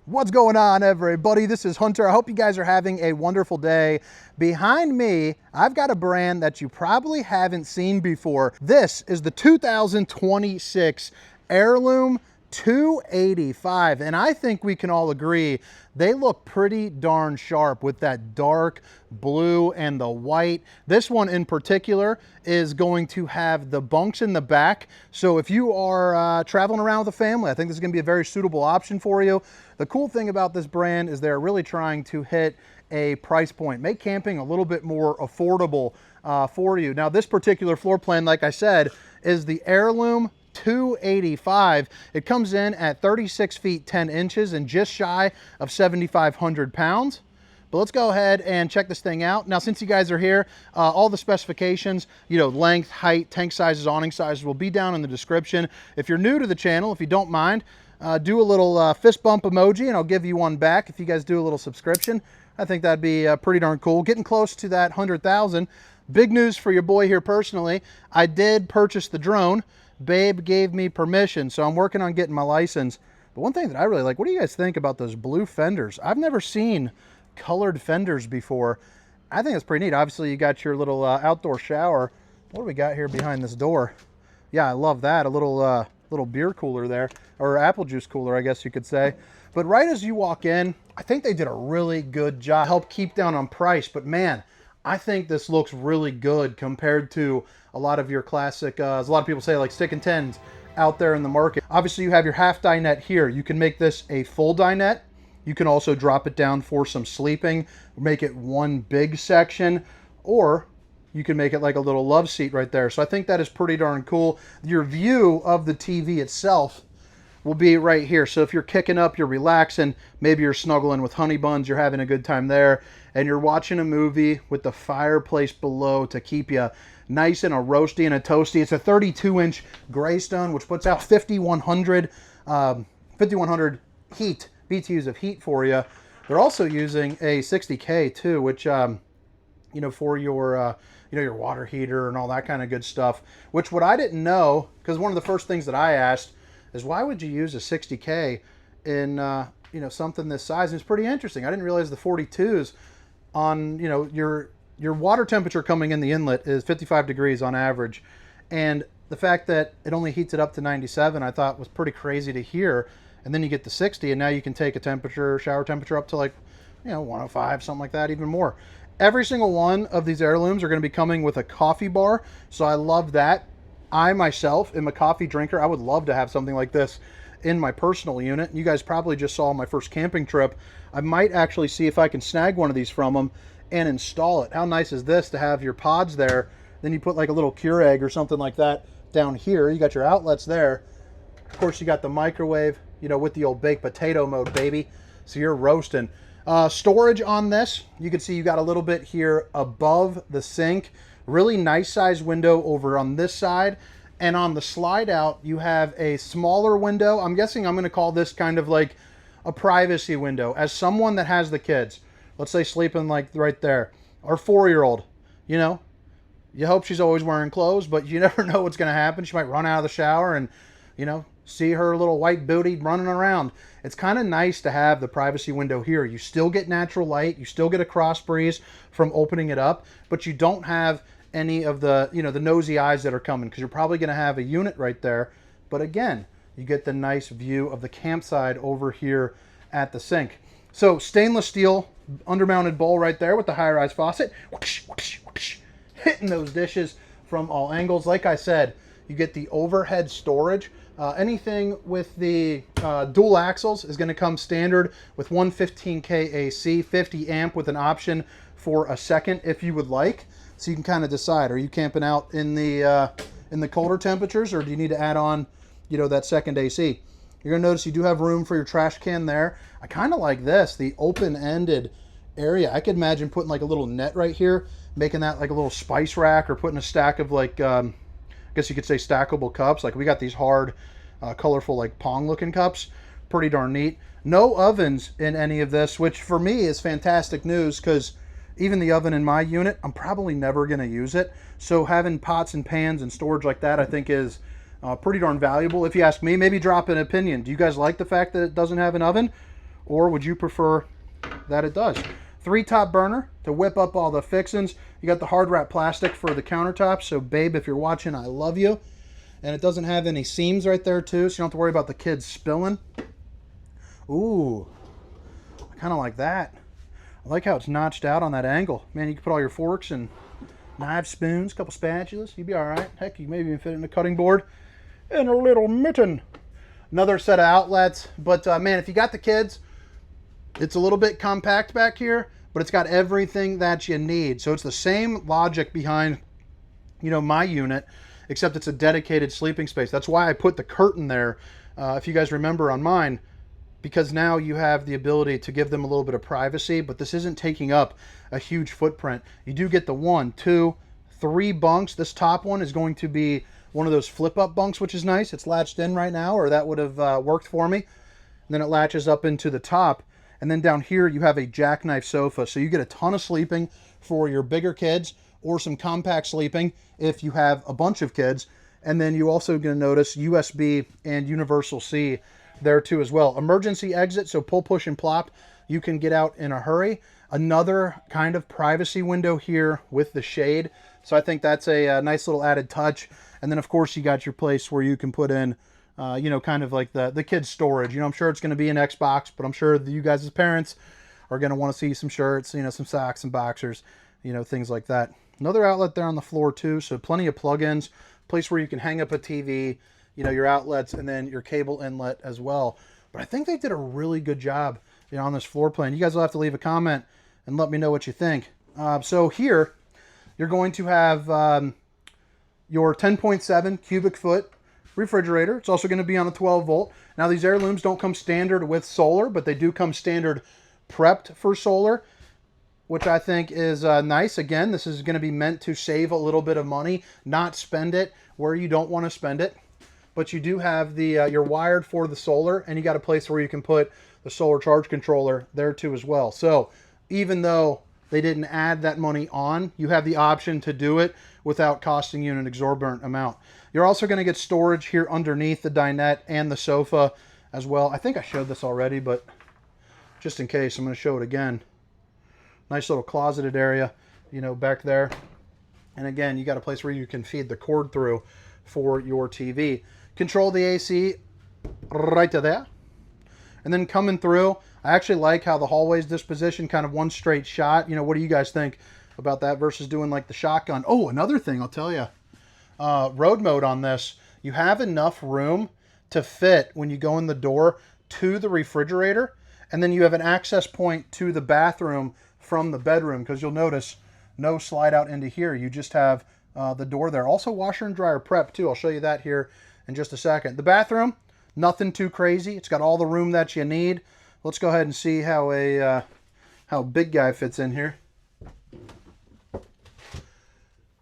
What's going on, everybody? This is Hunter. I hope you guys are having a wonderful day. Behind me, I've got a brand that you probably haven't seen before. This is the 2026 Airelume 285, and I think we can all agree they look pretty darn sharp with that dark blue and the white. This one in particular is going to have the bunks in the back, so if you are traveling around with a family, I think this is going to be a very suitable option for you. The cool thing about this brand is they're really trying to hit a price point, make camping a little bit more affordable for you. Now, this particular floor plan, like I said, is the Airelume 285. It comes in at 36 feet 10 inches and just shy of 7,500 pounds. But let's go ahead and check this thing out. Now, since you guys are here, all the specifications, length, height, tank sizes, awning sizes will be down in the description. If you're new to the channel, if you don't mind, do a little fist bump emoji and I'll give you one back if you guys do a little subscription. I think that'd be pretty darn cool. Getting close to that 100,000. Big news for your boy here personally. I did purchase the drone. Babe gave me permission, so I'm working on getting my license. But one thing that I really like, what do you guys think about those blue fenders? I've never seen colored fenders before. I think it's pretty neat. Obviously, you got your little outdoor shower. What do we got here behind this door? Yeah, I love that. A little beer cooler there, or apple juice cooler, I guess you could say. But right as you walk in, I think they did a really good job. Help keep down on price, but man, I think this looks really good compared to a lot of your classic, as a lot of people say, like stick and tens out there in the market. Obviously, you have your half dinette here. You can make this a full dinette. You can also drop it down for some sleeping, make it one big section, or you can make it like a little love seat right there. So I think that is pretty darn cool. Your view of the TV itself will be right here. So if you're kicking up, you're relaxing, maybe you're snuggling with honey buns, you're having a good time there, and you're watching a movie with the fireplace below to keep you nice and a roasty and a toasty. It's a 32-inch Greystone, which puts out 5,100 heat, BTUs of heat for you. They're also using a 60K too, which, for your, your water heater and all that kind of good stuff, which what I didn't know, because one of the first things that I asked is why would you use a 60K in, something this size? And it's pretty interesting. I didn't realize the 42s on, your water temperature coming in the inlet is 55 degrees on average. And the fact that it only heats it up to 97, I thought was pretty crazy to hear. And then you get to 60 and now you can take a shower temperature up to 105, something like that, even more. Every single one of these Airelumes are going to be coming with a coffee bar. So I love that. I myself am a coffee drinker. I would love to have something like this in my personal unit. You guys probably just saw my first camping trip. I might actually see if I can snag one of these from them and install it. How nice is this to have your pods there? Then you put like a little Keurig or something like that down here. You got your outlets there. Of course, you got the microwave, with the old baked potato mode, baby. So you're roasting. Storage on this, you can see you got a little bit here above the sink. Really nice size window over on this side. And on the slide out, you have a smaller window. I'm guessing I'm going to call this kind of like a privacy window. As someone that has the kids, let's say sleeping like right there, or 4-year-old, you hope she's always wearing clothes, but you never know what's going to happen. She might run out of the shower and, see her little white booty running around. It's kind of nice to have the privacy window here. You still get natural light. You still get a cross breeze from opening it up, but you don't have any of the, the nosy eyes that are coming because you're probably going to have a unit right there. But again, you get the nice view of the campside over here at the sink. So stainless steel undermounted bowl right there with the high-rise faucet. Whoosh, whoosh, whoosh, hitting those dishes from all angles. Like I said, you get the overhead storage. Anything with the dual axles is going to come standard with 115K AC, 50 amp with an option for a second if you would like. So you can kind of decide, are you camping out in the colder temperatures, or do you need to add on, that second AC? You're going to notice you do have room for your trash can there. I kind of like this, the open-ended area. I could imagine putting like a little net right here, making that like a little spice rack, or putting a stack of like, I guess you could say stackable cups. Like we got these hard, colorful, like Pong-looking cups. Pretty darn neat. No ovens in any of this, which for me is fantastic news because even the oven in my unit, I'm probably never going to use it. So having pots and pans and storage like that, I think is pretty darn valuable. If you ask me, maybe drop an opinion. Do you guys like the fact that it doesn't have an oven? or would you prefer that it does? 3-top burner to whip up all the fixings. You got the hard wrap plastic for the countertops. So babe, if you're watching, I love you. And it doesn't have any seams right there too, so you don't have to worry about the kids spilling. Ooh, I kind of like that. I like how it's notched out on that angle. Man, you can put all your forks and knives, spoons, a couple spatulas. You'd be all right. Heck, you maybe even fit it in a cutting board and a little mitten. Another set of outlets. But man, if you got the kids, it's a little bit compact back here, but it's got everything that you need. So it's the same logic behind, you know, my unit, except it's a dedicated sleeping space. That's why I put the curtain there, if you guys remember on mine, because now you have the ability to give them a little bit of privacy, but this isn't taking up a huge footprint. You do get the 1, 2, 3 bunks. This top one is going to be one of those flip-up bunks, which is nice. It's latched in right now, or that would have worked for me. And then it latches up into the top. And then down here, you have a jackknife sofa. So you get a ton of sleeping for your bigger kids, or some compact sleeping if you have a bunch of kids. And then you also going to notice USB and universal C there too as well. Emergency exit, so pull, push, and plop. You can get out in a hurry. Another kind of privacy window here with the shade. So I think that's a nice little added touch. And then of course you got your place where you can put in, you know, kind of like the kids' storage. You know, I'm sure it's going to be an Xbox, but I'm sure that you guys as parents are going to want to see some shirts, you know, some socks and boxers, you know, things like that. Another outlet there on the floor too, so plenty of plug-ins, place where you can hang up a TV, you know, your outlets, and then your cable inlet as well. But I think they did a really good job, you know, on this floor plan. You guys will have to leave a comment and let me know what you think. So here, you're going to have your 10.7 cubic foot refrigerator. It's also going to be on a 12 volt. Now these Airelumes don't come standard with solar, but they do come standard prepped for solar, which I think is nice. Again, this is going to be meant to save a little bit of money, not spend it where you don't want to spend it. But you do have the, you're wired for the solar, and you got a place where you can put the solar charge controller there too as well. So even though they didn't add that money on, you have the option to do it without costing you an exorbitant amount. You're also going to get storage here underneath the dinette and the sofa as well. I think I showed this already, but just in case, I'm going to show it again. Nice little closeted area, you know, back there. And again, you got a place where you can feed the cord through for your TV. Control the AC right to there. And then coming through, I actually like how the hallway's dispositioned, kind of one straight shot. You know, what do you guys think about that versus doing like the shotgun? Oh, another thing I'll tell you. Road mode on this, you have enough room to fit when you go in the door to the refrigerator, and then you have an access point to the bathroom from the bedroom, because you'll notice no slide out into here. You just have the door there. Also washer and dryer prep too. I'll show you that here in just a second. The bathroom, nothing too crazy. It's got all the room that you need. Let's go ahead and see how a big guy fits in here.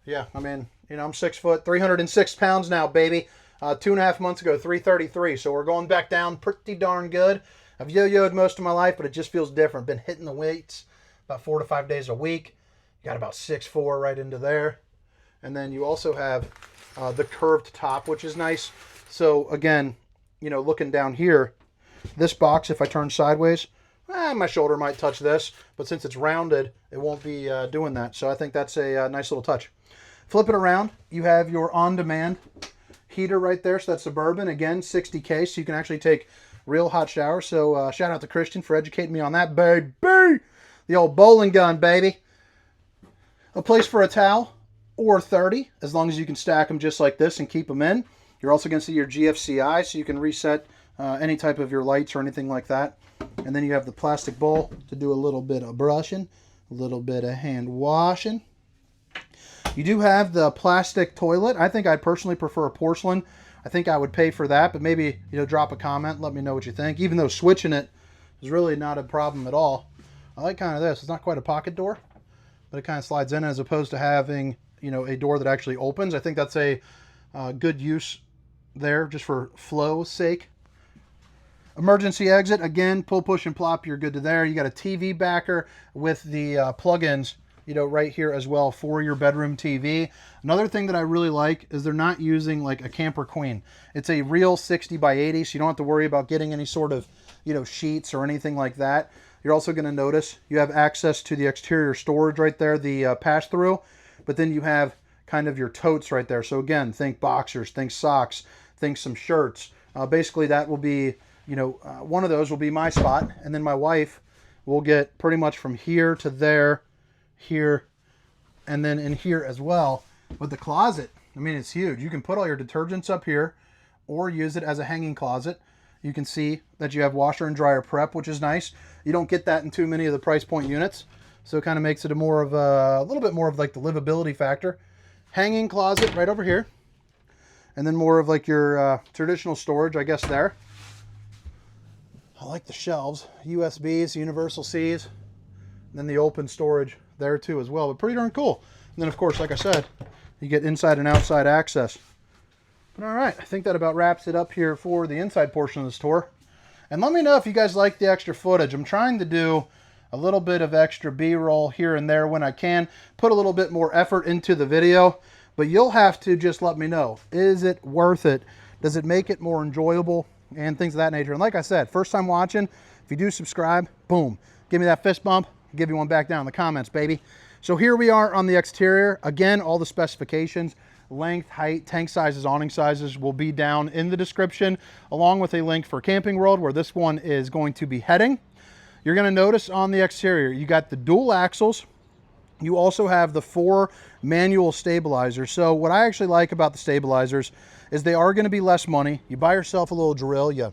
Yeah, I mean, you know, I'm 6 foot, 306 pounds now, baby. 2.5 months ago, 333. So we're going back down pretty darn good. I've yo-yoed most of my life, but it just feels different. Been hitting the weights about 4 to 5 days a week. Got about 6'4" right into there. And then you also have the curved top, which is nice. So again, you know, looking down here, this box, if I turn sideways, my shoulder might touch this, but since it's rounded, it won't be doing that. So I think that's a nice little touch. Flip it around, you have your on-demand heater right there. So that's Suburban, again, 60K, so you can actually take real hot showers. So shout out to Christian for educating me on that, baby. The old bowling gun, baby. A place for a towel, or 30, as long as you can stack them just like this and keep them in. You're also going to see your GFCI, so you can reset any type of your lights or anything like that. And then you have the plastic bowl to do a little bit of brushing, a little bit of hand washing. You do have the plastic toilet. I think I personally prefer a porcelain. I think I would pay for that, but maybe, you know, drop a comment, let me know what you think. Even though switching it is really not a problem at all. I like kind of this. It's not quite a pocket door, but it kind of slides in as opposed to having, you know, a door that actually opens. I think that's a good use there just for flow's sake. Emergency exit, again, pull, push, and plop, you're good to there. You got a TV backer with the plug-ins, you know, right here as well for your bedroom TV. Another thing that I really like is they're not using like a camper queen. It's a real 60 by 80, so you don't have to worry about getting any sort of, you know, sheets or anything like that. You're also going to notice you have access to the exterior storage right there, the pass-through, but then you have kind of your totes right there. So again, think boxers, think socks, think some shirts. Basically that will be, you know, one of those will be my spot, and then my wife will get pretty much from here to there, here, and then in here as well. But the closet, I mean, it's huge. You can put all your detergents up here or use it as a hanging closet. You can see that you have washer and dryer prep, which is nice. You don't get that in too many of the price point units, so it kind of makes it a little bit more of like the livability factor. Hanging closet right over here, and then more of like your traditional storage, I guess, there. I like the shelves, USBs, Universal Cs, and then the open storage there too as well, but pretty darn cool. And then of course, like I said, you get inside and outside access. But all right, I think that about wraps it up here for the inside portion of this tour. And let me know if you guys like the extra footage. I'm trying to do a little bit of extra B-roll here and there when I can, put a little bit more effort into the video, but you'll have to just let me know. Is it worth it? Does it make it more enjoyable? And things of that nature. And like I said, first time watching, if you do subscribe, boom, give me that fist bump. I'll give you one back down in the comments, baby. So here we are on the exterior. Again, all the specifications, length, height, tank sizes, awning sizes will be down in the description, along with a link for Camping World, where this one is going to be heading. You're going to notice on the exterior, you got the dual axles. You also have the 4 manual stabilizers. So what I actually like about the stabilizers is they are going to be less money. You buy yourself a little drill, you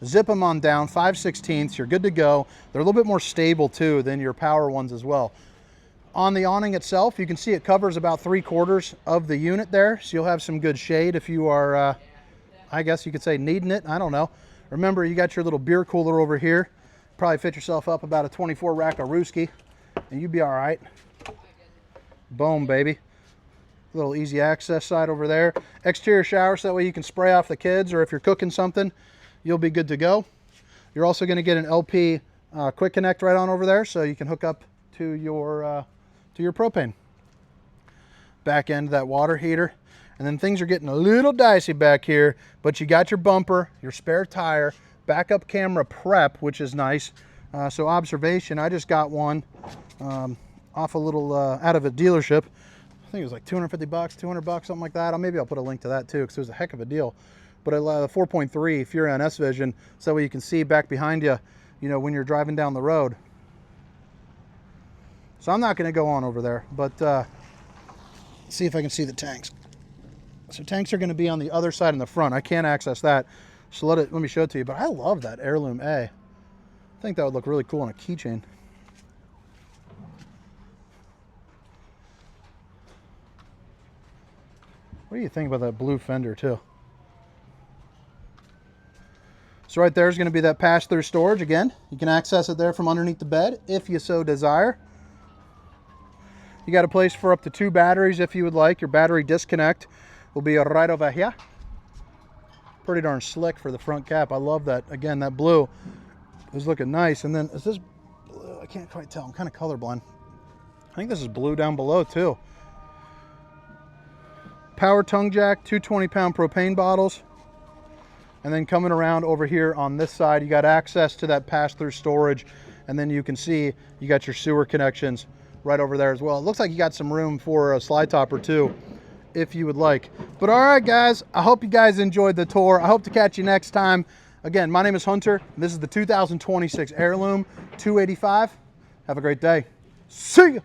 zip them on down, 5/16, you're good to go. They're a little bit more stable too than your power ones as well. On the awning itself, you can see it covers about 3/4 of the unit there, so you'll have some good shade if you are, I guess you could say, needing it. I don't know. Remember, you got your little beer cooler over here. Probably fit yourself up about a 24 rack of Rooski, and you'd be all right. Boom, baby. Little easy access side over there. Exterior shower, so that way you can spray off the kids, or if you're cooking something, you'll be good to go. You're also going to get an LP quick connect right on over there, so you can hook up to your propane. Back end of that water heater. And then things are getting a little dicey back here, but you got your bumper, your spare tire, backup camera prep, which is nice. So observation, I just got one off a little out of a dealership. I think it was like 250 bucks, 200 bucks, something like that. Maybe I'll put a link to that too, because it was a heck of a deal. But I love the 4.3 Furrion S Vision, so that way you can see back behind you, you know, when you're driving down the road. So I'm not going to go on over there, but see if I can see the tanks. So tanks are going to be on the other side in the front. I can't access that, so let me show it to you. But I love that Airelume A. I think that would look really cool on a keychain. What do you think about that blue fender too? So right there is going to be that pass-through storage. Again, you can access it there from underneath the bed if you so desire. You got a place for up to 2 batteries if you would like. Your battery disconnect will be right over here. Pretty darn slick for the front cap. I love that. Again, that blue is looking nice. And then is this blue? I can't quite tell. I'm kind of colorblind. I think this is blue down below too. Power tongue jack, 2 20-pound propane bottles. And then coming around over here on this side, you got access to that pass-through storage. And then you can see you got your sewer connections right over there as well. It looks like you got some room for a slide topper too, if you would like. But all right, guys, I hope you guys enjoyed the tour. I hope to catch you next time. Again, my name is Hunter. This is the 2026 Airelume 285. Have a great day. See ya.